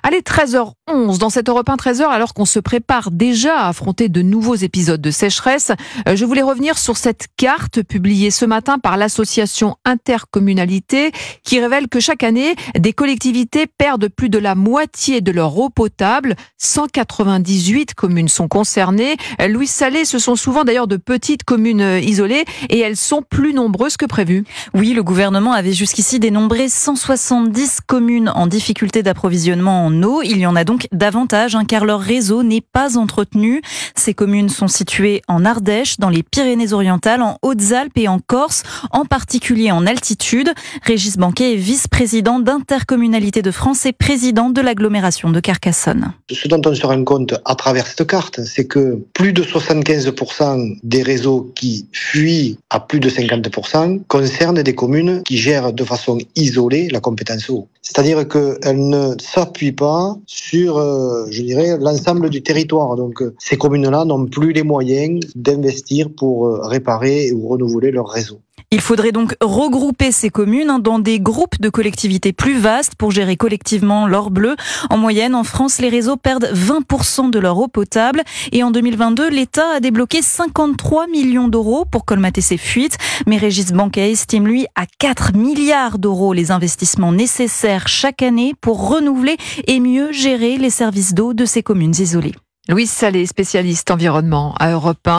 Allez, 13h11, dans cette Europe 1 13h, alors qu'on se prépare déjà à affronter de nouveaux épisodes de sécheresse, je voulais revenir sur cette carte publiée ce matin par l'association Intercommunalité qui révèle que chaque année, des collectivités perdent plus de la moitié de leur eau potable. 198 communes sont concernées. Louise Salé, ce sont souvent d'ailleurs de petites communes isolées et elles sont plus nombreuses que prévu. Oui, le gouvernement avait jusqu'ici dénombré 170 communes en difficulté d'approvisionnement en eau. Il y en a donc davantage car leur réseau n'est pas entretenu. Ces communes sont situées en Ardèche, dans les Pyrénées-Orientales, en Hautes-Alpes et en Corse, en particulier en altitude. Régis Banquet est vice-président d'Intercommunalité de France et président de l'agglomération de Carcassonne. Ce dont on se rend compte à travers cette carte, c'est que plus de 75% des réseaux qui fuient à plus de 50% concernent des communes qui gèrent de façon isolée la compétence eau. C'est-à-dire qu'elles ne s'appuient pas sur, l'ensemble du territoire. Donc, ces communes-là n'ont plus les moyens d'investir pour réparer ou renouveler leur réseau. Il faudrait donc regrouper ces communes dans des groupes de collectivités plus vastes pour gérer collectivement l'or bleu. En moyenne, en France, les réseaux perdent 20% de leur eau potable. Et en 2022, l'État a débloqué 53 millions d'euros pour colmater ces fuites. Mais Régis Banquet estime, lui, à 4 milliards d'euros les investissements nécessaires chaque année pour renouveler et mieux gérer les services d'eau de ces communes isolées. Louise Salé, spécialiste environnement à Europe 1.